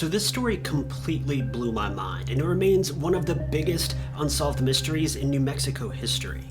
So this story completely blew my mind, and it remains one of the biggest unsolved mysteries in New Mexico history.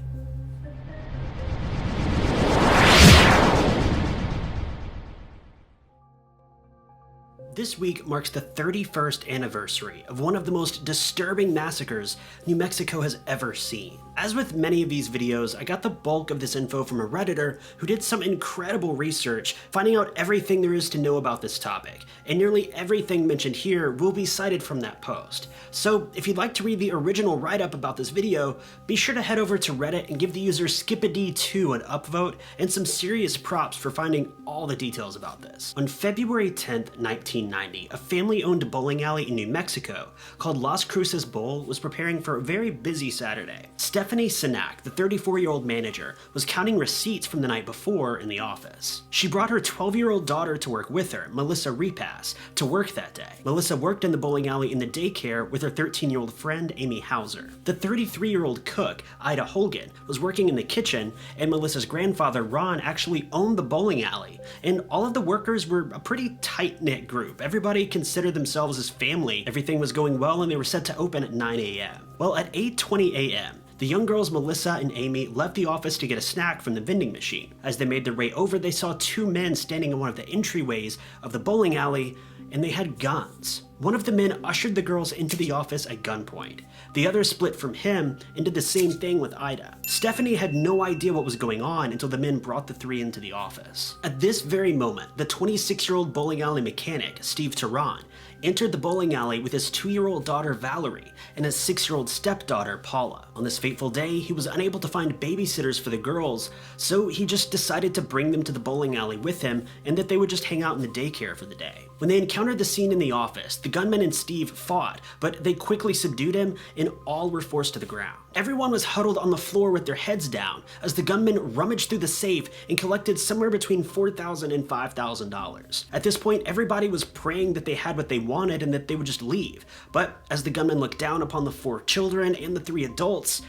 This week marks the 31st anniversary of one of the most disturbing massacres New Mexico has ever seen. As with many of these videos, I got the bulk of this info from a Redditor who did some incredible research, finding out everything there is to know about this topic, and nearly everything mentioned here will be cited from that post. So if you'd like to read the original write-up about this video, be sure to head over to Reddit and give the user Skipad2 an upvote and some serious props for finding all the details about this. On February 10th, 1990, a family-owned bowling alley in New Mexico called Las Cruces Bowl was preparing for a very busy Saturday. Stephanie Sinak, the 34-year-old manager, was counting receipts from the night before in the office. She brought her 12-year-old daughter to work with her, Melissa Repass, to work that day. Melissa worked in the bowling alley in the daycare with her 13-year-old friend, Amy Hauser. The 33-year-old cook, Ida Holgan, was working in the kitchen, and Melissa's grandfather, Ron, actually owned the bowling alley, and all of the workers were a pretty tight-knit group. Everybody considered themselves as family. Everything was going well, and they were set to open at 9 a.m. Well, at 8:20 a.m., the young girls Melissa and Amy left the office to get a snack from the vending machine. As they made their way over, they saw two men standing in one of the entryways of the bowling alley, and they had guns. One of the men ushered the girls into the office at gunpoint. The other split from him and did the same thing with Ida. Stephanie had no idea what was going on until the men brought the three into the office. At this very moment, the 26-year-old bowling alley mechanic, Steve Tehran, entered the bowling alley with his 2-year-old daughter Valerie and his 6-year-old stepdaughter Paula. On this fateful day, he was unable to find babysitters for the girls, so he just decided to bring them to the bowling alley with him and that they would just hang out in the daycare for the day. When they encountered the scene in the office, the gunman and Steve fought, but they quickly subdued him and all were forced to the ground. Everyone was huddled on the floor with their heads down as the gunman rummaged through the safe and collected somewhere between $4,000 and $5,000. At this point, everybody was praying that they had what they wanted and that they would just leave. But as the gunman looked down upon the 4 children and the 3 adults,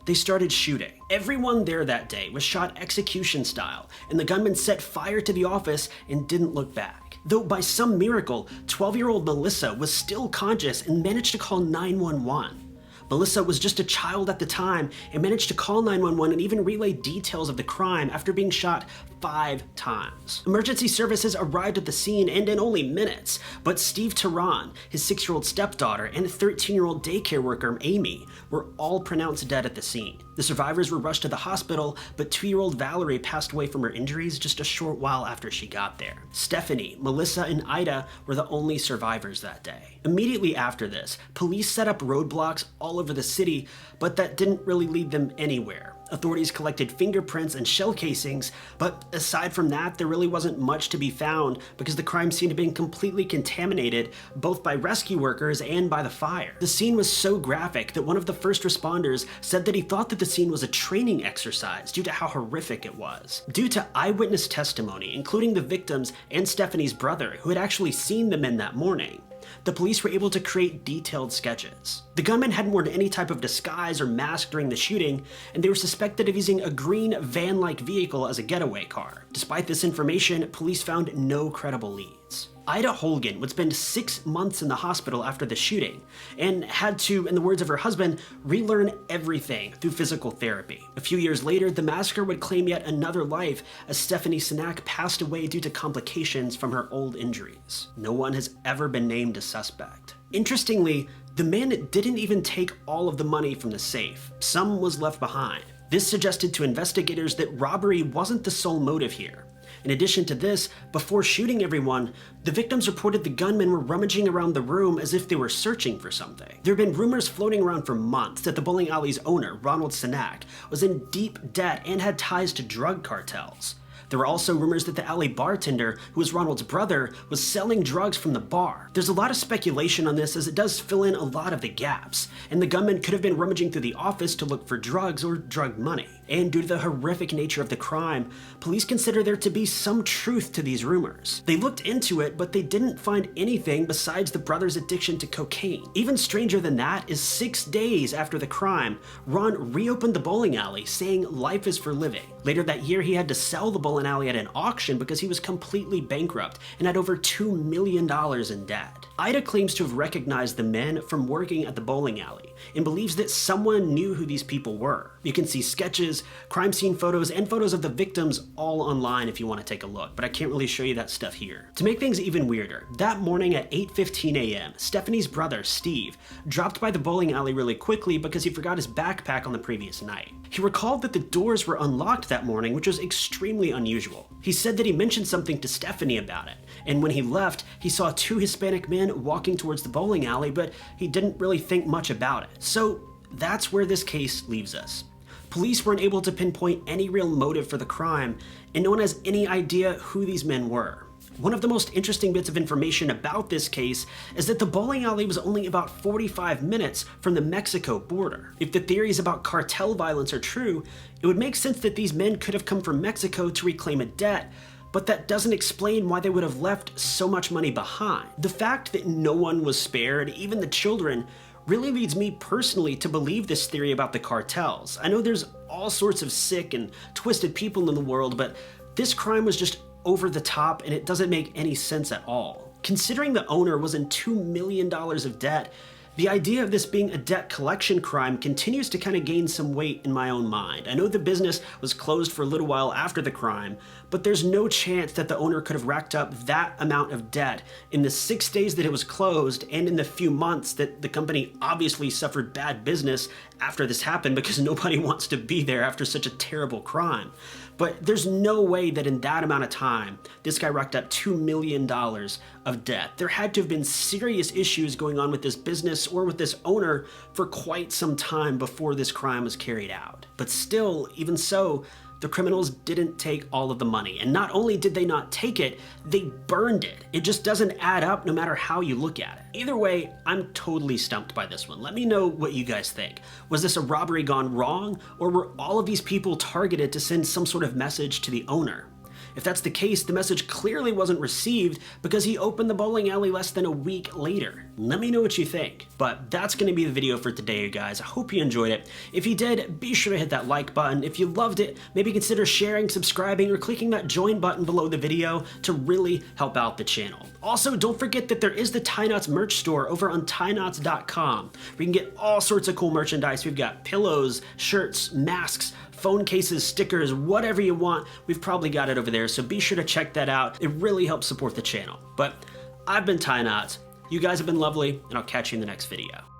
they started shooting. Everyone there that day was shot execution style, and the gunman set fire to the office and didn't look back. Though by some miracle, 12-year-old Melissa was still conscious and managed to call 911. Melissa was just a child at the time and managed to call 911 and even relay details of the crime after being shot 5 times. Emergency services arrived at the scene and in only minutes, but Steve Tehran, his 6-year-old stepdaughter, and 13-year-old daycare worker Amy were all pronounced dead at the scene. The survivors were rushed to the hospital, but 2-year-old Valerie passed away from her injuries just a short while after she got there. Stephanie, Melissa, and Ida were the only survivors that day. Immediately after this, police set up roadblocks all over the city, but that didn't really lead them anywhere. Authorities collected fingerprints and shell casings, but aside from that, there really wasn't much to be found because the crime scene had been completely contaminated both by rescue workers and by the fire. The scene was so graphic that one of the first responders said that he thought that the scene was a training exercise due to how horrific it was. Due to eyewitness testimony, including the victims and Stephanie's brother, who had actually seen the men that morning, the police were able to create detailed sketches. The gunman hadn't worn any type of disguise or mask during the shooting, and they were suspected of using a green van-like vehicle as a getaway car. Despite this information, police found no credible leads. Ida Holgan would spend 6 months in the hospital after the shooting and had to, in the words of her husband, relearn everything through physical therapy. A few years later, the massacre would claim yet another life as Stephanie Sinak passed away due to complications from her old injuries. No one has ever been named a suspect. Interestingly, the man didn't even take all of the money from the safe. Some was left behind. This suggested to investigators that robbery wasn't the sole motive here. In addition to this, before shooting everyone, the victims reported the gunmen were rummaging around the room as if they were searching for something. There had been rumors floating around for months that the bowling alley's owner, Ronald Sinak, was in deep debt and had ties to drug cartels. There were also rumors that the alley bartender, who was Ronald's brother, was selling drugs from the bar. There's a lot of speculation on this as it does fill in a lot of the gaps, and the gunman could have been rummaging through the office to look for drugs or drug money. And due to the horrific nature of the crime, police consider there to be some truth to these rumors. They looked into it, but they didn't find anything besides the brother's addiction to cocaine. Even stranger than that is 6 days after the crime, Ron reopened the bowling alley, saying life is for living. Later that year, he had to sell the bowling alley at an auction because he was completely bankrupt and had over $2 million in debt. Ida claims to have recognized the men from working at the bowling alley and believes that someone knew who these people were. You can see sketches, crime scene photos, and photos of the victims all online if you want to take a look, but I can't really show you that stuff here. To make things even weirder, that morning at 8:15 a.m., Stephanie's brother, Steve, dropped by the bowling alley really quickly because he forgot his backpack on the previous night. He recalled that the doors were unlocked that morning, which was extremely unusual. He said that he mentioned something to Stephanie about it, and when he left, he saw 2 Hispanic men walking towards the bowling alley, but he didn't really think much about it. So that's where this case leaves us. Police weren't able to pinpoint any real motive for the crime, and no one has any idea who these men were. One of the most interesting bits of information about this case is that the bowling alley was only about 45 minutes from the Mexico border. If the theories about cartel violence are true, it would make sense that these men could have come from Mexico to reclaim a debt, but that doesn't explain why they would have left so much money behind. The fact that no one was spared, even the children, really leads me personally to believe this theory about the cartels. I know there's all sorts of sick and twisted people in the world, but this crime was just over the top and it doesn't make any sense at all. Considering the owner was in $2 million of debt, the idea of this being a debt collection crime continues to kind of gain some weight in my own mind. I know the business was closed for a little while after the crime, but there's no chance that the owner could have racked up that amount of debt in the 6 days that it was closed and in the few months that the company obviously suffered bad business after this happened, because nobody wants to be there after such a terrible crime. But there's no way that in that amount of time, this guy racked up $2 million of debt. There had to have been serious issues going on with this business or with this owner for quite some time before this crime was carried out. But still, even so, the criminals didn't take all of the money. And not only did they not take it, they burned it. It just doesn't add up no matter how you look at it. Either way, I'm totally stumped by this one. Let me know what you guys think. Was this a robbery gone wrong, or were all of these people targeted to send some sort of message to the owner? If that's the case, the message clearly wasn't received because he opened the bowling alley less than a week later. Let me know what you think. But that's going to be the video for today, you guys. I hope you enjoyed it. If you did, be sure to hit that like button. If you loved it, maybe consider sharing, subscribing, or clicking that join button below the video to really help out the channel. Also, don't forget that there is the Tie Knots merch store over on tieknots.com, where you can get all sorts of cool merchandise. We've got pillows, shirts, masks, phone cases, stickers, whatever you want, we've probably got it over there, so be sure to check that out. It really helps support the channel. But I've been Tie Knots, you guys have been lovely, and I'll catch you in the next video.